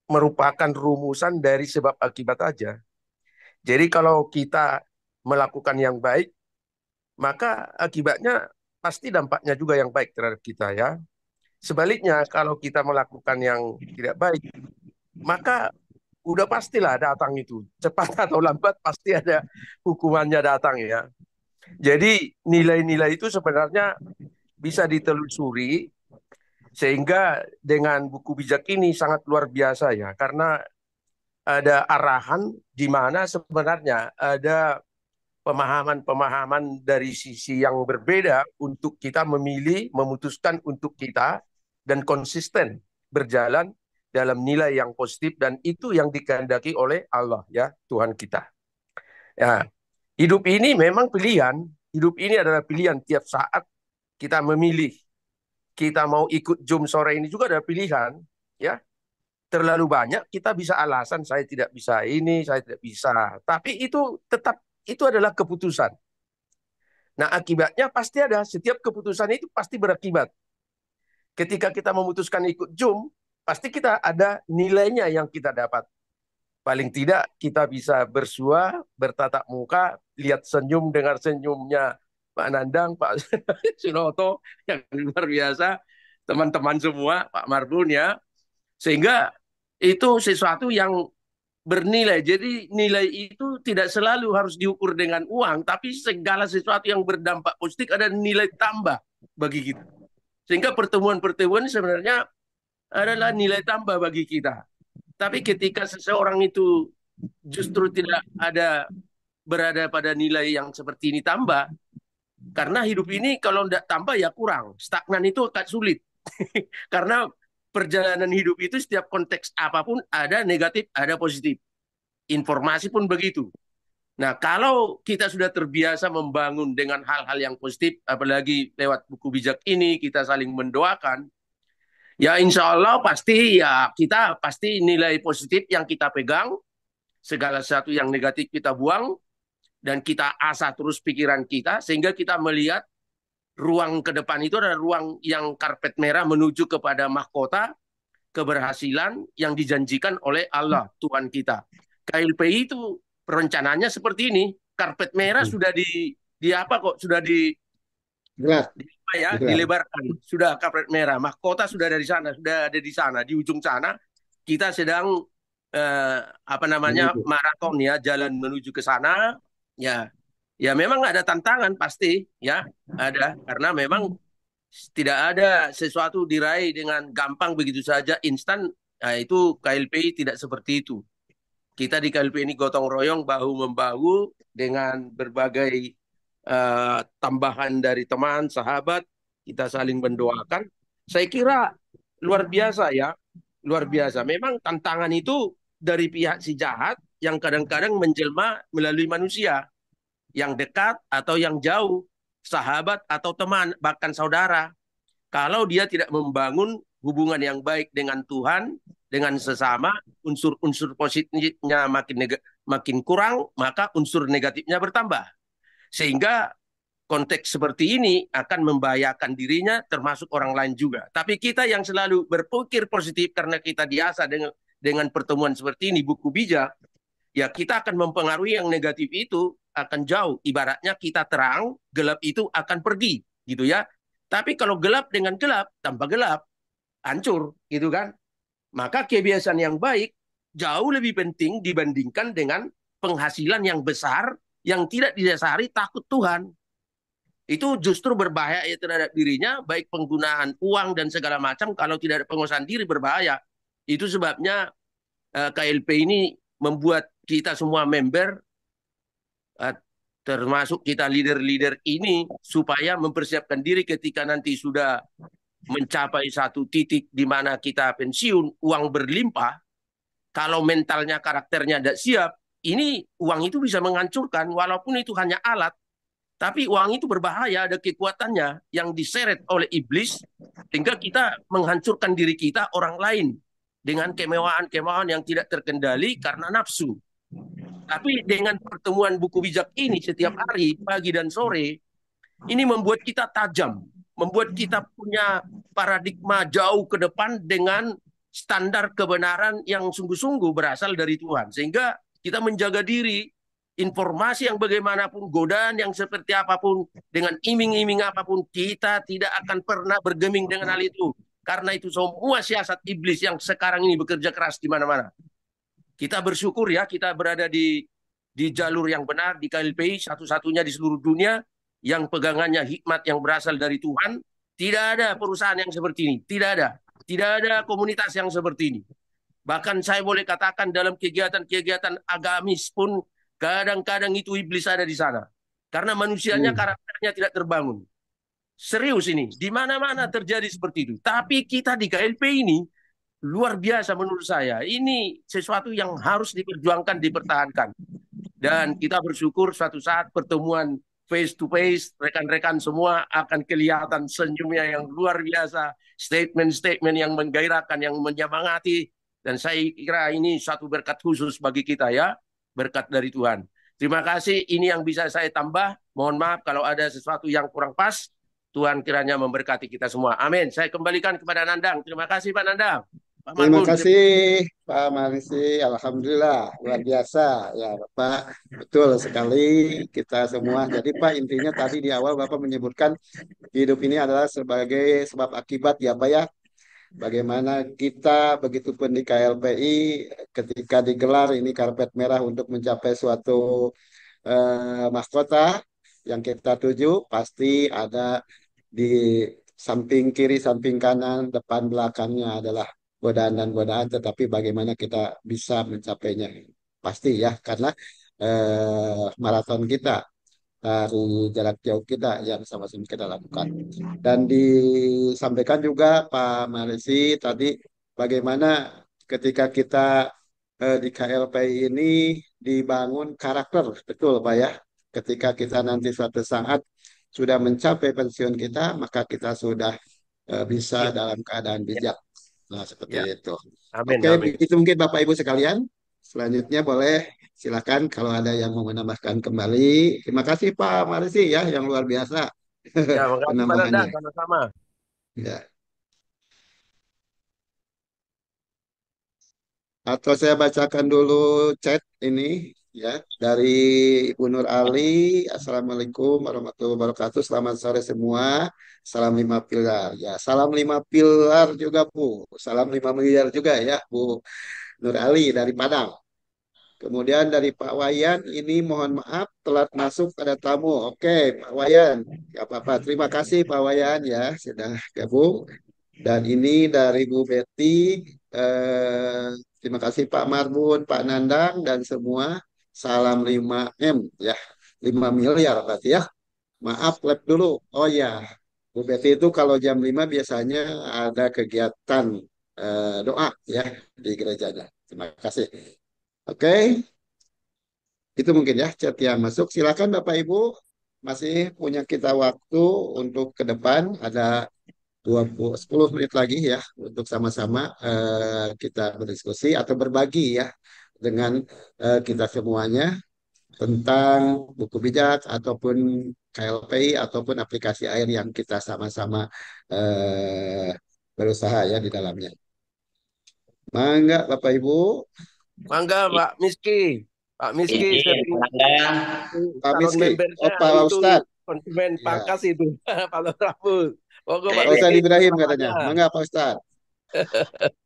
merupakan rumusan dari sebab akibat aja. Jadi kalau kita melakukan yang baik, maka akibatnya pasti dampaknya juga yang baik terhadap kita ya. Sebaliknya kalau kita melakukan yang tidak baik, maka udah pastilah datang itu. Cepat atau lambat pasti ada hukumannya datang ya. Jadi nilai-nilai itu sebenarnya bisa ditelusuri sehingga dengan buku bijak ini sangat luar biasa ya. Karena ada arahan di mana sebenarnya ada pemahaman-pemahaman dari sisi yang berbeda untuk kita memilih, memutuskan untuk kita dan konsisten berjalan dalam nilai yang positif dan itu yang dikehendaki oleh Allah ya, Tuhan kita. Ya, hidup ini memang pilihan, hidup ini adalah pilihan tiap saat kita memilih. Kita mau ikut Zoom sore ini juga ada pilihan, ya. Terlalu banyak kita bisa alasan saya tidak bisa ini, saya tidak bisa. Tapi itu tetap itu adalah keputusan. Nah, akibatnya pasti ada. Setiap keputusan itu pasti berakibat. Ketika kita memutuskan ikut Zoom, pasti kita ada nilainya yang kita dapat. Paling tidak kita bisa bersua, bertatap muka, lihat senyum, dengar senyumnya Pak Nandang, Pak Sunoto, yang luar biasa, teman-teman semua, Pak Marbun ya. Sehingga itu sesuatu yang bernilai. Jadi nilai itu tidak selalu harus diukur dengan uang, tapi segala sesuatu yang berdampak positif ada nilai tambah bagi kita. Sehingga pertemuan-pertemuan sebenarnya adalah nilai tambah bagi kita. Tapi ketika seseorang itu justru tidak ada berada pada nilai yang seperti ini tambah, karena hidup ini kalau tidak tambah ya kurang. Stagnan itu akan sulit. Karena perjalanan hidup itu setiap konteks apapun ada negatif, ada positif. Informasi pun begitu. Nah, kalau kita sudah terbiasa membangun dengan hal-hal yang positif, apalagi lewat buku bijak ini, kita saling mendoakan, ya insya Allah pasti ya kita pasti nilai positif yang kita pegang, segala sesuatu yang negatif kita buang, dan kita asah terus pikiran kita, sehingga kita melihat ruang ke depan itu adalah ruang yang karpet merah menuju kepada mahkota keberhasilan yang dijanjikan oleh Allah, Tuhan kita. KLPI itu perencanaannya seperti ini, karpet merah sudah di apa kok, sudah dilebarkan, sudah karpet merah, mahkota sudah dari sana, sudah ada di sana, di ujung sana. Kita sedang maraton ya, jalan menuju ke sana. Ya memang ada tantangan pasti, ya ada, karena memang tidak ada sesuatu diraih dengan gampang begitu saja instan. Nah, itu KLPI tidak seperti itu. Kita di KLPI ini gotong royong, bahu membahu dengan berbagai tambahan dari teman, sahabat, kita saling mendoakan. Saya kira luar biasa ya, luar biasa. Memang tantangan itu dari pihak si jahat yang kadang-kadang menjelma melalui manusia, yang dekat atau yang jauh, sahabat atau teman, bahkan saudara. Kalau dia tidak membangun hubungan yang baik dengan Tuhan, dengan sesama, unsur-unsur positifnya makin kurang, maka unsur negatifnya bertambah. Sehingga konteks seperti ini akan membahayakan dirinya termasuk orang lain juga. Tapi kita yang selalu berpikir positif karena kita biasa dengan pertemuan seperti ini, buku bijak, ya kita akan mempengaruhi yang negatif itu akan jauh. Ibaratnya kita terang, gelap itu akan pergi, gitu ya. Tapi kalau gelap dengan gelap, tanpa gelap, hancur, gitu kan. Maka kebiasaan yang baik jauh lebih penting dibandingkan dengan penghasilan yang besar yang tidak didasari takut Tuhan. Itu justru berbahaya ya terhadap dirinya, baik penggunaan uang dan segala macam. Kalau tidak ada penguasaan diri berbahaya. Itu sebabnya KLP ini membuat kita semua member, eh, termasuk kita leader-leader ini, supaya mempersiapkan diri ketika nanti sudah mencapai satu titik di mana kita pensiun, uang berlimpah. Kalau mentalnya, karakternya tidak siap, ini uang itu bisa menghancurkan, walaupun itu hanya alat. Tapi uang itu berbahaya, ada kekuatannya yang diseret oleh iblis, sehingga kita menghancurkan diri kita, orang lain, dengan kemewahan-kemewahan yang tidak terkendali karena nafsu. Tapi dengan pertemuan buku bijak ini setiap hari, pagi dan sore, ini membuat kita tajam, membuat kita punya paradigma jauh ke depan dengan standar kebenaran yang sungguh-sungguh berasal dari Tuhan. Sehingga kita menjaga diri, informasi yang bagaimanapun, godaan yang seperti apapun, dengan iming-iming apapun, kita tidak akan pernah bergeming dengan hal itu. Karena itu semua siasat iblis yang sekarang ini bekerja keras di mana-mana. Kita bersyukur ya, kita berada di jalur yang benar, di KLPI, satu-satunya di seluruh dunia, yang pegangannya hikmat yang berasal dari Tuhan. Tidak ada perusahaan yang seperti ini. Tidak ada. Tidak ada komunitas yang seperti ini. Bahkan saya boleh katakan dalam kegiatan-kegiatan agamis pun kadang-kadang itu iblis ada di sana. Karena manusianya karakternya tidak terbangun. Serius ini. Di mana-mana terjadi seperti itu. Tapi kita di KLP ini luar biasa menurut saya. Ini sesuatu yang harus diperjuangkan, dipertahankan. Dan kita bersyukur suatu saat pertemuan face to face, rekan-rekan semua akan kelihatan senyumnya yang luar biasa, statement-statement yang menggairahkan, yang menyemangati, dan saya kira ini suatu berkat khusus bagi kita ya, berkat dari Tuhan. Terima kasih, ini yang bisa saya tambah. Mohon maaf kalau ada sesuatu yang kurang pas. Tuhan kiranya memberkati kita semua. Amin. Saya kembalikan kepada Nandang. Terima kasih Pak Nandang. Pak Terima Marbun. kasih Pak Marisi, Alhamdulillah luar biasa ya Bapak, betul sekali kita semua. Jadi Pak intinya tadi di awal Bapak menyebutkan hidup ini adalah sebagai sebab akibat ya Pak ya. Bagaimana kita begitupun di KLPI ketika digelar ini karpet merah untuk mencapai suatu mahkota yang kita tuju pasti ada di samping kiri, samping kanan, depan belakangnya adalah godaan dan godaan, tetapi bagaimana kita bisa mencapainya pasti ya karena maraton kita dari jarak jauh kita yang sama-sama kita lakukan. Dan disampaikan juga Pak Marisi tadi bagaimana ketika kita di KLPI ini dibangun karakter, betul Pak ya. Ketika kita nanti suatu saat sudah mencapai pensiun kita, maka kita sudah bisa dalam keadaan bijak. Nah, seperti Ya. itu. Amin, Oke, amin. itu mungkin Bapak Ibu sekalian. Selanjutnya boleh silakan kalau ada yang mau menambahkan kembali. Terima kasih Pak Marisi ya yang luar biasa Ya, makasih Pak Nandang, penambahannya. sama-sama. Ya. Atau saya bacakan dulu chat ini ya dari Ibu Nur Ali. Assalamualaikum warahmatullahi wabarakatuh. Selamat sore semua. Salam 5 pilar. Ya, salam 5 pilar juga Bu. Salam 5 miliar juga ya Bu Nur Ali dari Padang. Kemudian dari Pak Wayan, ini mohon maaf telat masuk ada tamu. Oke, Pak Wayan, nggak apa-apa. Terima kasih Pak Wayan ya sudah gabung. Dan ini dari Bu Betty, eh, terima kasih Pak Marbun, Pak Nandang dan semua. Salam 5M ya, 5 miliar berarti ya. Maaf, lab dulu. Oh ya, Bu Betty itu kalau jam 5 biasanya ada kegiatan doa ya di gerejanya. Terima kasih. Oke, itu mungkin ya chat yang masuk. Silakan Bapak Ibu, masih punya kita waktu untuk ke depan. Ada 10 menit lagi ya untuk sama-sama kita berdiskusi atau berbagi ya dengan kita semuanya tentang buku bijak ataupun KLPI ataupun aplikasi air yang kita sama-sama berusaha ya di dalamnya. Mangga Bapak Ibu, Mangga Pak Miski. Pak Miski Izin, sering Komandan. Pak calon Miski, membernya Pak itu Ustadz. konsumen Ya, pangkas itu. Pak Rambut. Monggo Pak Pak Oke. Ustadz Miski Ibrahim katanya. ceramahnya. Mangga Pak Ustadz. Ustadz Ibrahim.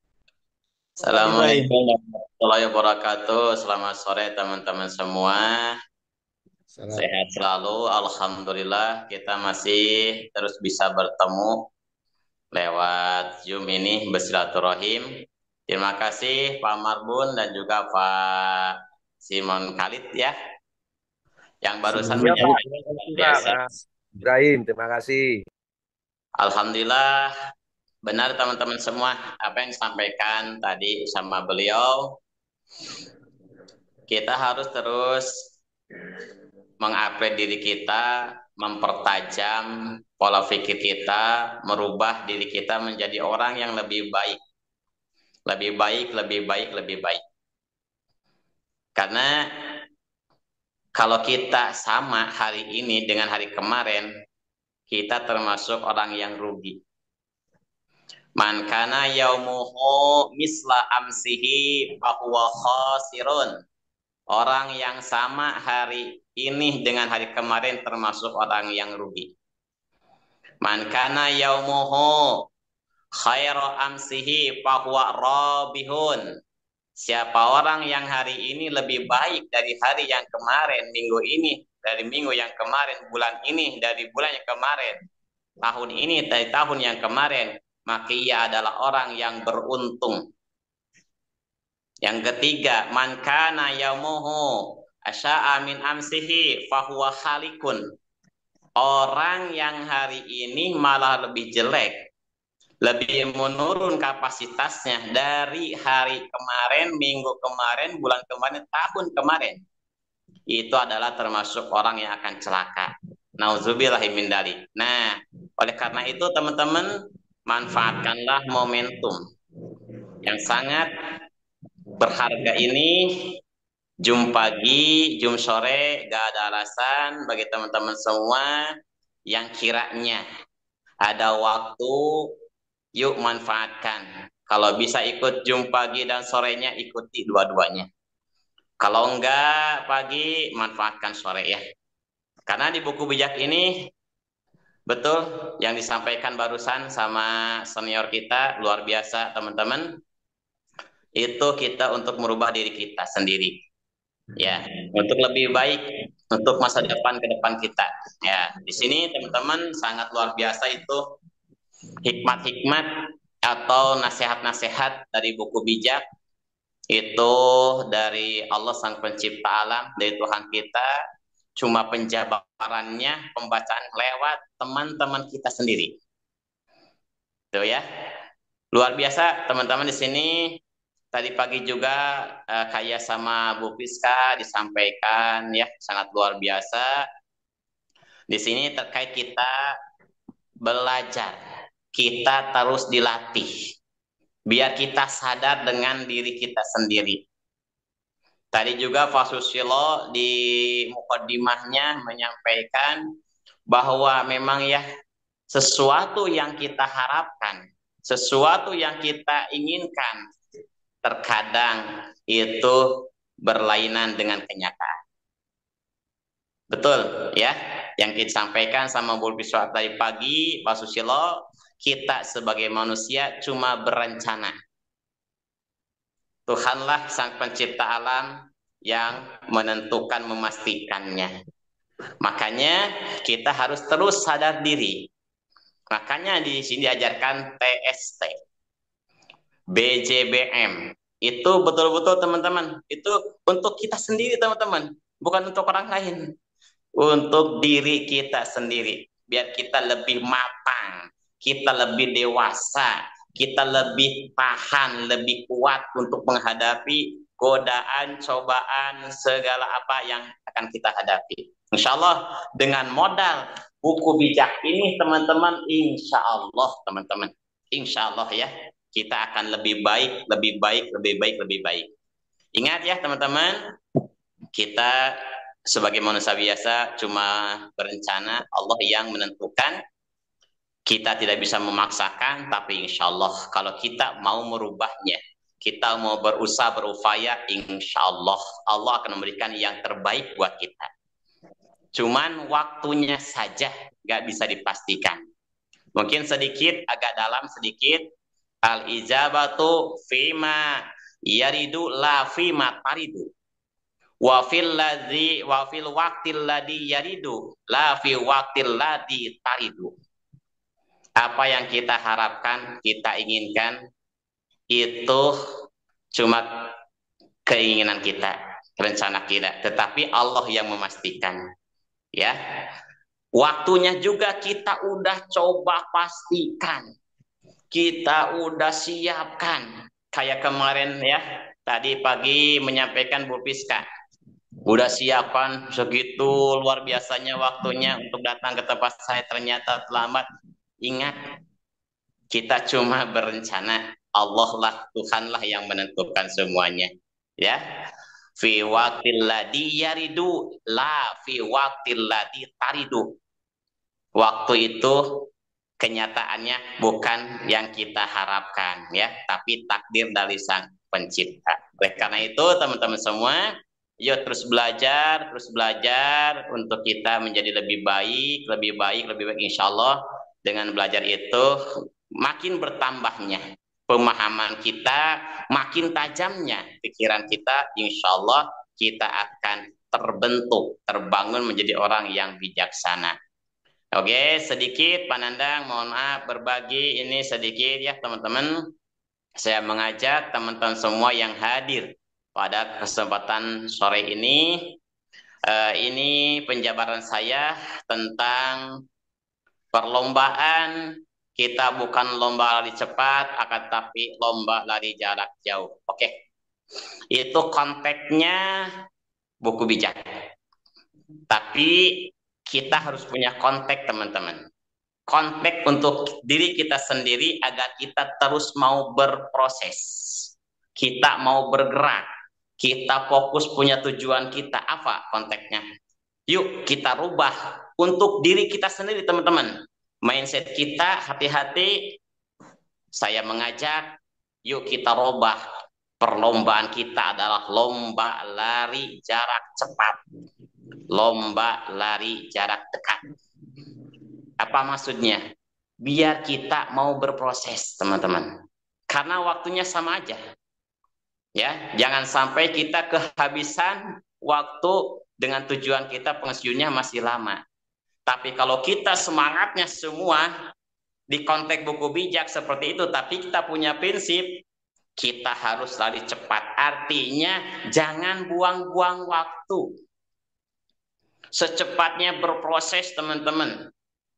Assalamualaikum warahmatullahi wabarakatuh. Selamat sore teman-teman semua. Salam. Sehat selalu. Alhamdulillah kita masih terus bisa bertemu lewat Zoom ini bersilaturahim. Terima kasih Pak Marbun dan juga Pak Simon Khalid ya yang barusan Ya Pak, menyampaikan luar Pak biasa. Ibrahim, terima kasih. Alhamdulillah benar teman-teman semua apa yang disampaikan tadi sama beliau. Kita harus terus mengupgrade diri kita, mempertajam pola pikir kita, merubah diri kita menjadi orang yang lebih baik. Lebih baik, lebih baik, lebih baik. Karena kalau kita sama hari ini dengan hari kemarin, kita termasuk orang yang rugi. Man kana yaumuhu misla amsihi fahuwa khasirun. Orang yang sama hari ini dengan hari kemarin termasuk orang yang rugi. Man kana yaumuhu khairu amsihi fahuwa rabihun. Siapa orang yang hari ini lebih baik dari hari yang kemarin, minggu ini dari minggu yang kemarin, bulan ini dari bulan yang kemarin, tahun ini dari tahun yang kemarin, maka ia adalah orang yang beruntung. Yang ketiga, man kana yaumuhu asya'a min amsihi fahuwa halikun. Orang yang hari ini malah lebih jelek, lebih menurun kapasitasnya dari hari kemarin, minggu kemarin, bulan kemarin, tahun kemarin. Itu adalah termasuk orang yang akan celaka. Nauzubillahi min dzalik. Nah, oleh karena itu teman-teman, manfaatkanlah momentum yang sangat berharga ini. Jum pagi, jum sore, gak ada alasan bagi teman-teman semua yang kiranya ada waktu, yuk manfaatkan. Kalau bisa ikut jum pagi dan sorenya, ikuti dua-duanya. Kalau enggak pagi, manfaatkan sore ya. Karena di buku bijak ini, betul yang disampaikan barusan sama senior kita, luar biasa teman-teman. Itu kita untuk merubah diri kita sendiri. Ya, untuk lebih baik, untuk masa depan ke depan kita. Ya, di sini teman-teman sangat luar biasa itu hikmat-hikmat atau nasihat-nasihat dari buku bijak itu dari Allah Sang Pencipta Alam, dari Tuhan kita, cuma penjabarannya pembacaan lewat teman-teman kita sendiri. Tuh ya. Luar biasa teman-teman di sini. Tadi pagi juga kayak sama Bu Piska disampaikan ya, sangat luar biasa. Di sini terkait kita belajar, kita terus dilatih biar kita sadar dengan diri kita sendiri. Tadi juga Pak Susilo di mukaddimahnya menyampaikan bahwa memang ya sesuatu yang kita harapkan, sesuatu yang kita inginkan terkadang itu berlainan dengan kenyataan. Betul ya, yang kita sampaikan sama Bu Biswa tadi pagi, Pak Susilo, kita sebagai manusia cuma berencana. Tuhanlah Sang Pencipta Alam yang menentukan, memastikannya. Makanya kita harus terus sadar diri. Makanya di sini diajarkan TST. BJBM itu betul-betul teman-teman, itu untuk kita sendiri teman-teman, bukan untuk orang lain, untuk diri kita sendiri, biar kita lebih matang, kita lebih dewasa, kita lebih tahan, lebih kuat untuk menghadapi godaan, cobaan, segala apa yang akan kita hadapi. Insya Allah dengan modal buku bijak ini teman-teman, insya Allah teman-teman, insya Allah ya, kita akan lebih baik, lebih baik, lebih baik, lebih baik. Ingat ya teman-teman, kita sebagai manusia biasa cuma berencana, Allah yang menentukan. Kita tidak bisa memaksakan, tapi insya Allah kalau kita mau merubahnya, kita mau berusaha, berupaya, insya Allah Allah akan memberikan yang terbaik buat kita. Cuman waktunya saja nggak bisa dipastikan. Mungkin sedikit, agak dalam sedikit. Al-ijabatu fima yaridu la fima taridu. Wa fil waqtil ladzi yaridu la fi waqtil ladzi taridu. Apa yang kita harapkan, kita inginkan, itu cuma keinginan kita, rencana kita, tetapi Allah yang memastikan. Ya, waktunya juga kita udah coba pastikan, kita udah siapkan. Kayak kemarin ya, tadi pagi menyampaikan Bu Piska, udah siapkan segitu luar biasanya waktunya untuk datang ke tempat saya, ternyata terlambat. Ingat, kita cuma berencana, Allah lah, Tuhan lah yang menentukan semuanya. Ya, fi waqtil ladzi yaridu la fi waqtil ladzi taridu. Waktu itu kenyataannya bukan yang kita harapkan, ya, tapi takdir dari Sang Pencipta. Oleh karena itu, teman-teman semua, yuk terus belajar untuk kita menjadi lebih baik, insya Allah. Dengan belajar itu makin bertambahnya pemahaman kita, makin tajamnya pikiran kita, insya Allah kita akan terbangun menjadi orang yang bijaksana. Oke, sedikit Pak Nandang, mohon maaf berbagi ini sedikit ya teman-teman. Saya mengajak teman-teman semua yang hadir pada kesempatan sore ini penjabaran saya tentang perlombaan. Kita bukan lomba lari cepat, akan tapi lomba lari jarak jauh. Oke, itu konteksnya buku bijak. Tapi kita harus punya konteks, teman-teman. Konteks untuk diri kita sendiri agar kita terus mau berproses. Kita mau bergerak. Kita fokus punya tujuan kita. Apa konteksnya? Yuk kita rubah untuk diri kita sendiri, teman-teman. Mindset kita, hati-hati. Saya mengajak, yuk kita rubah. Perlombaan kita adalah lomba lari jarak cepat. Lomba lari jarak dekat. Apa maksudnya? Biar kita mau berproses, teman-teman. Karena waktunya sama aja. Ya, jangan sampai kita kehabisan waktu dengan tujuan kita pensiunnya masih lama. Tapi kalau kita semangatnya semua di konteks buku bijak seperti itu, tapi kita punya prinsip, kita harus lari cepat. Artinya jangan buang-buang waktu. Secepatnya berproses, teman-teman.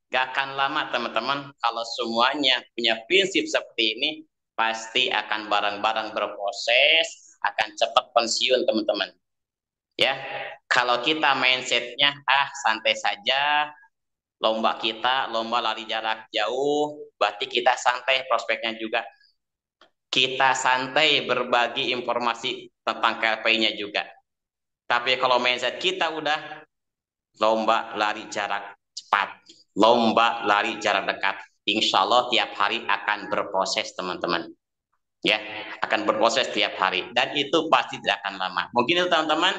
Gak akan lama, teman-teman. Kalau semuanya punya prinsip seperti ini, pasti akan bareng-bareng berproses, akan cepat pensiun, teman-teman. Ya, kalau kita mindsetnya santai saja, lomba kita lomba lari jarak jauh, berarti kita santai prospeknya juga. Kita santai berbagi informasi tentang KPI-nya juga. Tapi kalau mindset kita udah lomba lari jarak cepat, lomba lari jarak dekat, insya Allah tiap hari akan berproses, teman-teman. Ya, akan berproses tiap hari. Dan itu pasti tidak akan lama. Mungkin itu, teman-teman.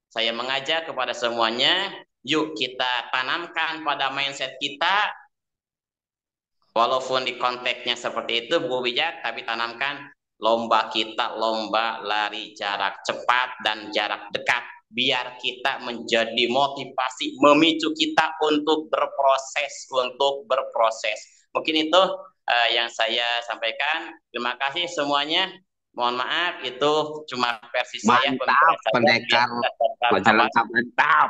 Saya mengajak kepada semuanya, yuk kita tanamkan pada mindset kita, walaupun di konteksnya seperti itu, buku bijak, tapi tanamkan lomba kita, lomba lari jarak cepat dan jarak dekat, biar kita menjadi motivasi, memicu kita untuk berproses, Mungkin itu yang saya sampaikan. Terima kasih semuanya. Mohon maaf, itu cuma versi saya. Mantap, pendekar majalah mantap.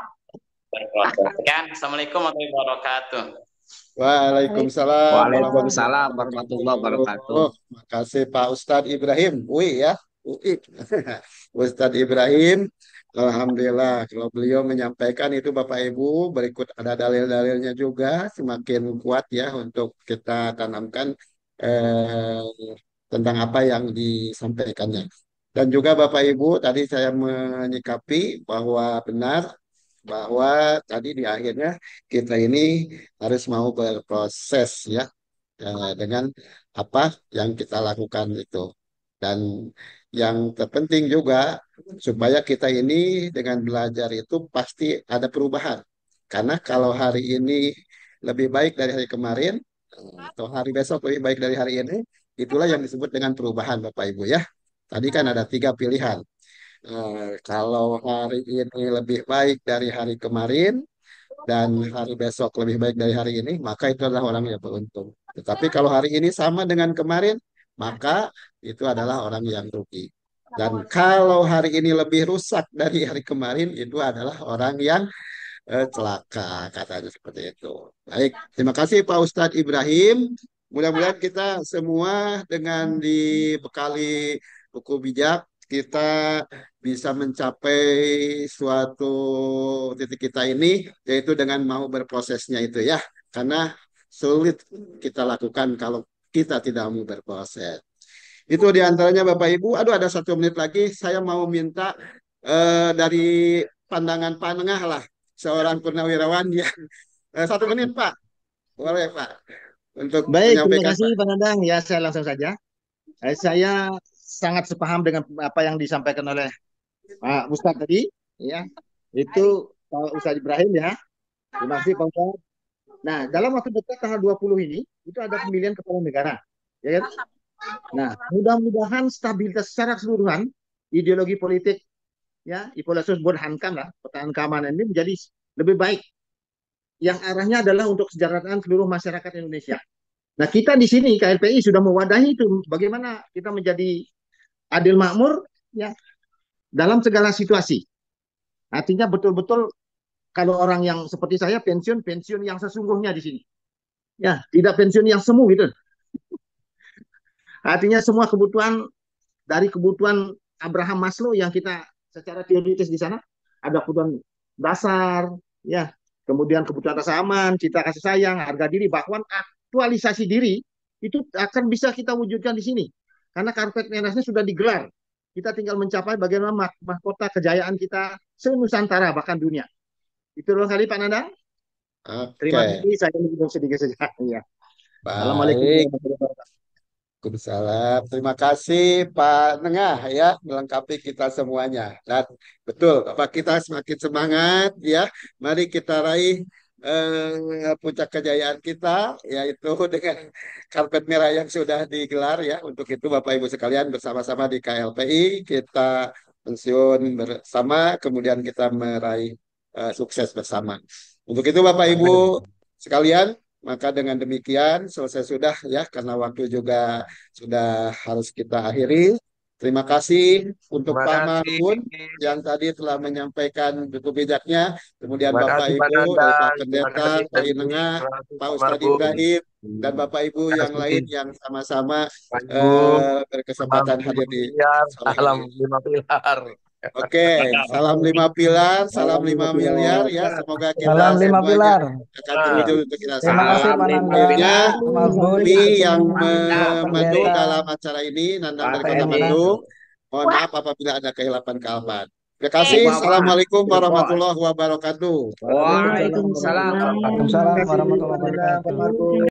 Assalamualaikum warahmatullahi wabarakatuh. Waalaikumsalam warahmatullahi wabarakatuh. Terima kasih Pak Ustadz Ibrahim. Ustadz Ibrahim. Alhamdulillah, kalau beliau menyampaikan itu Bapak Ibu, berikut ada dalil-dalilnya juga, semakin kuat ya untuk kita tanamkan tentang apa yang disampaikannya. Dan juga Bapak Ibu, tadi saya menyikapi bahwa benar, bahwa tadi di akhirnya kita ini harus mau berproses ya, dengan apa yang kita lakukan itu. Dan yang terpenting juga supaya kita ini dengan belajar itu pasti ada perubahan. Karena kalau hari ini lebih baik dari hari kemarin, atau hari besok lebih baik dari hari ini, itulah yang disebut dengan perubahan, Bapak Ibu ya. Tadi kan ada tiga pilihan. Kalau hari ini lebih baik dari hari kemarin dan hari besok lebih baik dari hari ini, maka itu adalah orang yang beruntung. Tetapi kalau hari ini sama dengan kemarin, maka itu adalah orang yang rugi. Dan kalau hari ini lebih rusak dari hari kemarin, itu adalah orang yang celaka, katanya seperti itu. Baik, terima kasih Pak Ustadz Ibrahim. Mudah-mudahan kita semua dengan dibekali buku bijak, kita bisa mencapai suatu titik kita ini, yaitu dengan mau berprosesnya itu ya. Karena sulit kita lakukan kalau kita tidak mau berproses. Itu diantaranya Bapak Ibu. Aduh, ada 1 menit lagi. Saya mau minta dari pandangan Panengah lah, seorang purnawirawan yang 1 menit Pak, boleh Pak, untuk Baik, terima menyampaikan kasih Pak. Pak Nandang. Ya, saya langsung saja. Saya sangat sepaham dengan apa yang disampaikan oleh Pak Ustadz tadi. Ya, itu Pak Ustadz Ibrahim ya. Terima kasih Pak Ustadz. Nah, dalam waktu dekat tanggal 20 ini, itu ada pemilihan kepala negara. Ya kan? Nah, mudah-mudahan stabilitas secara keseluruhan, ideologi politik, ya, Ipolasus Burhankan lah, pertahanan keamanan ini menjadi lebih baik. Yang arahnya adalah untuk kesejahteraan seluruh masyarakat Indonesia. Nah, kita di sini KLPI sudah mewadahi itu bagaimana kita menjadi adil makmur ya dalam segala situasi. Artinya betul-betul kalau orang yang seperti saya pensiun yang sesungguhnya di sini. Ya, tidak pensiun yang semu gitu. Artinya semua kebutuhan dari kebutuhan Abraham Maslow yang kita secara teoritis di sana ada kebutuhan dasar ya, kemudian kebutuhan rasa aman, cita kasih sayang, harga diri, bahkan aktualisasi diri itu akan bisa kita wujudkan di sini. Karena karpet merahnya sudah digelar. Kita tinggal mencapai bagaimana mahkota kejayaan kita se-Nusantara bahkan dunia. Itu doang kali Pak Nandang. Terima Oke, kasih, saya ingin sedikit saja. Ya. Assalamualaikum baik. warahmatullahi wabarakatuh. Waalaikumsalam. Terima kasih Pak Nengah ya, melengkapi kita semuanya. Dan betul, Bapak kita semakin semangat ya. Mari kita raih puncak kejayaan kita, yaitu dengan karpet merah yang sudah digelar ya. Untuk itu Bapak Ibu sekalian bersama-sama di KLPI kita pensiun bersama, kemudian kita meraih sukses bersama. Untuk itu Bapak Ibu sekalian, maka dengan demikian selesai sudah ya, karena waktu juga sudah harus kita akhiri. Terima kasih untuk Terima Pak kasih. Marbun yang tadi telah menyampaikan buku bijaknya. Kemudian Terima Bapak kasih Pak Ibu dari Pak Nandang. Terima Pendeta, kasih Pak Pak Inengah, Terima kasih Pak Pak Ustadz Marbun. Ibrahim, dan Bapak Ibu Terima yang lain kasih yang sama-sama Pak Ibu. Salam berkesempatan 5 hadir di miliar. sore hari Salam ini. 5 pilar. Oke, salam 5 pilar, salam Salam 5 lima miliar ya. pilar. Semoga Salam kita 5 pilar. semuanya akan terwujud untuk kita Terima semua. kasih Salam Pak lima Nandang, Akhirnya pilar. Pak Marbun, kami yang Mantap. Pak memandu Pendeta, dalam acara ini, Nandang dari Pak Kota Hendra. Bandung. Mohon maaf apabila ada kehilapan-kehilapan. Terima Wah, kasih. wah, wah. Assalamualaikum Good boy. warahmatullahi wabarakatuh. Waalaikumsalam Waalaikumsalam. warahmatullahi wabarakatuh. Waalaikumsalam Terima kasih warahmatullahi Pak Nandang, Pak wabarakatuh. Marbun.